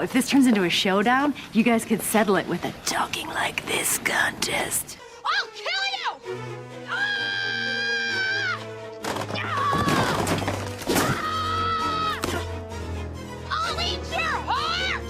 If this turns into a showdown, you guys could settle it with a talking like this contest. I'll kill you! Ah! Ah! I'll eat your heart!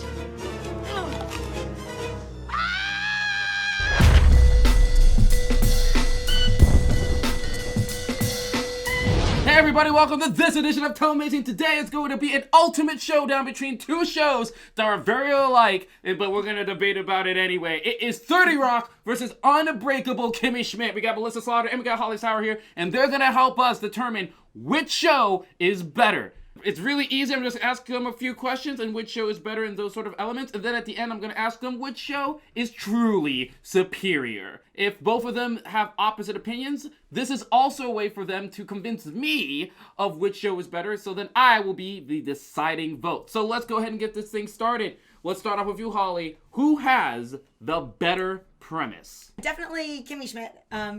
Hey everybody, welcome to this edition of Telemazing. Today it's going to be an ultimate showdown between two shows that are very alike, but we're going to debate about it anyway. It is 30 Rock versus Unbreakable Kimmy Schmidt. We got Melissa Slaughter and we got Holly Sauer here, and they're going to help us determine which show is better. It's really easy. I'm just asking them a few questions and which show is better in those sort of elements. And then at the end, I'm going to ask them which show is truly superior. If both of them have opposite opinions, this is also a way for them to convince me of which show is better. So then I will be the deciding vote. So let's go ahead and get this thing started. Let's start off with you, Holly. Who has the better premise? Definitely Kimmy Schmidt,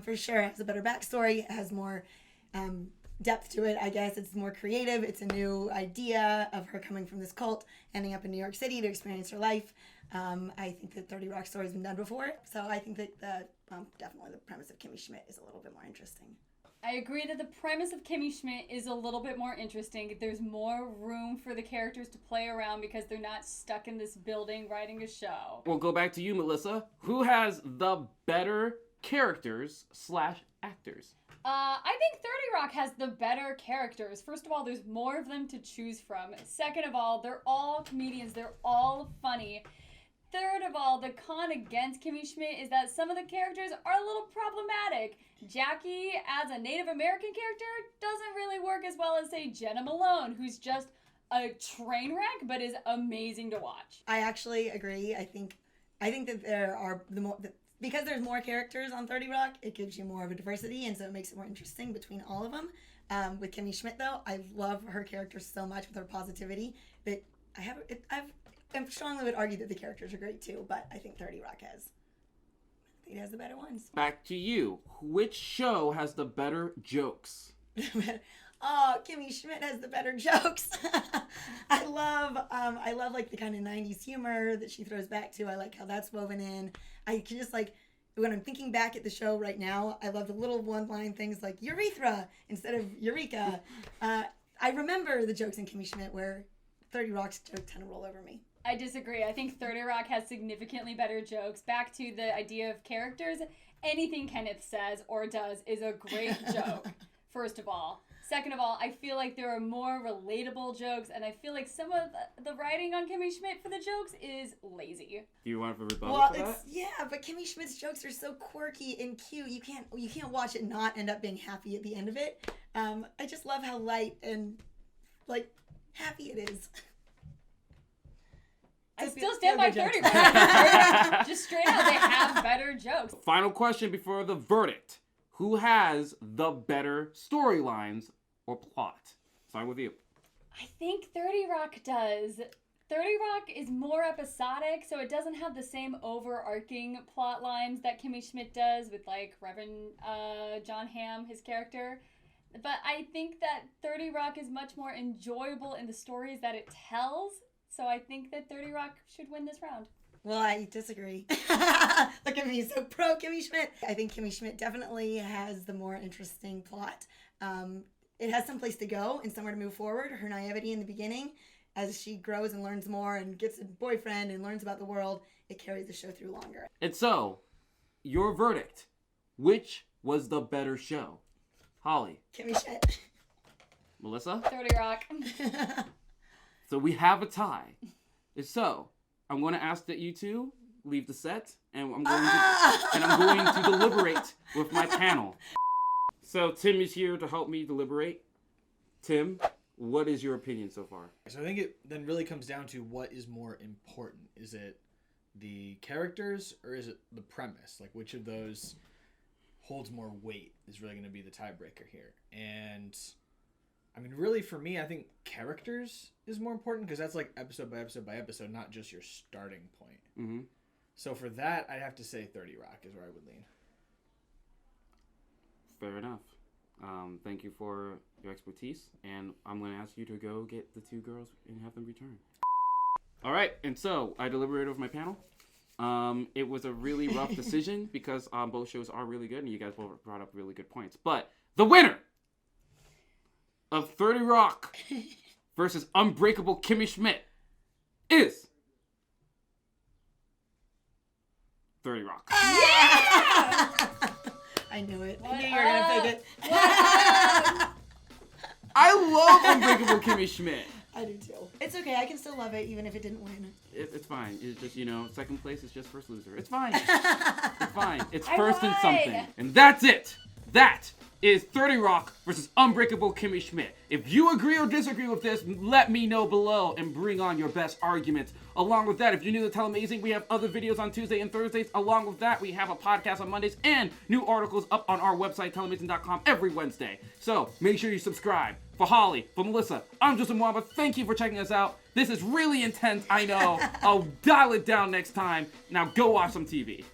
for sure. Has a better backstory, has more depth to it, I guess. It's more creative. It's a new idea of her coming from this cult, ending up in New York City to experience her life. I think that 30 Rock story has been done before, so I think that definitely the premise of Kimmy Schmidt is a little bit more interesting. I agree that the premise of Kimmy Schmidt is a little bit more interesting. There's more room for the characters to play around because they're not stuck in this building writing a show. We'll go back to you, Melissa. Who has the better characters / actors? I think 30 Rock has the better characters. First of all, there's more of them to choose from. Second of all, they're all comedians. They're all funny. Third of all, the con against Kimmy Schmidt is that some of the characters are a little problematic. Jackie, as a Native American character, doesn't really work as well as, say, Jenna Malone, who's just a train wreck, but is amazing to watch. I actually agree. I think that there are because there's more characters on 30 Rock, it gives you more of a diversity, and so it makes it more interesting between all of them. With Kimmy Schmidt, though, I love her character so much with her positivity that I strongly would argue that the characters are great too, but I think 30 Rock has the better ones. Back to you. Which show has the better jokes? Oh, Kimmy Schmidt has the better jokes. I love like the kind of 90s humor that she throws back to. I like how that's woven in. I can just when I'm thinking back at the show right now, I love the little one-line things like urethra instead of eureka. I remember the jokes in Kimmy Schmidt where 30 Rock's jokes tend to roll over me. I disagree. I think 30 Rock has significantly better jokes. Back to the idea of characters, anything Kenneth says or does is a great joke, first of all. Second of all, I feel like there are more relatable jokes, and I feel like some of the writing on Kimmy Schmidt for the jokes is lazy. Do you want a rebuttal Well, for that? yeah, but Kimmy Schmidt's jokes are so quirky and cute. You can't watch it not end up being happy at the end of it. I just love how light and happy it is. I still stand by 30 Rock. Just straight out, they have better jokes. Final question before the verdict. Who has the better storylines or plot? Starting with you. I think 30 Rock does. 30 Rock is more episodic, so it doesn't have the same overarching plot lines that Kimmy Schmidt does with, Reverend John Hamm, his character. But I think that 30 Rock is much more enjoyable in the stories that it tells, so I think that 30 Rock should win this round. Well, I disagree. Look at me, so pro Kimmy Schmidt. I think Kimmy Schmidt definitely has the more interesting plot. It has some place to go and somewhere to move forward. Her naivety in the beginning, as she grows and learns more and gets a boyfriend and learns about the world, it carries the show through longer. And so, your verdict. Which was the better show? Holly. Kimmy Schmidt. Melissa? 30 Rock. So we have a tie. If so, I'm going to ask that you two leave the set, and I'm going to deliberate with my panel. So Tim is here to help me deliberate. Tim, what is your opinion so far? So I think it then really comes down to what is more important. Is it the characters or is it the premise? Which of those holds more weight is really going to be the tiebreaker here. And I mean, really, for me, I think characters is more important because that's episode by episode by episode, not just your starting point. Mm-hmm. So for that, I'd have to say 30 Rock is where I would lean. Fair enough. Thank you for your expertise, and I'm going to ask you to go get the two girls and have them return. All right, and so I deliberated with my panel. It was a really rough decision because both shows are really good, and you guys both brought up really good points. But the winner of 30 Rock versus Unbreakable Kimmy Schmidt is 30 Rock. I knew it. I knew you were gonna pick it. I love Unbreakable Kimmy Schmidt. I do too. It's okay. I can still love it even if it didn't win. It's fine. It's just, second place is just first loser. It's fine. It's fine. It's first in something. And that's it. That is 30 Rock versus Unbreakable Kimmy Schmidt. If you agree or disagree with this, let me know below and bring on your best arguments. Along with that, if you're new to Telemazing, we have other videos on Tuesday and Thursdays. Along with that, we have a podcast on Mondays and new articles up on our website, telemazing.com, every Wednesday. So make sure you subscribe. For Holly, for Melissa, I'm Joseph Mwamba. Thank you for checking us out. This is really intense, I know. I'll dial it down next time. Now go watch some TV.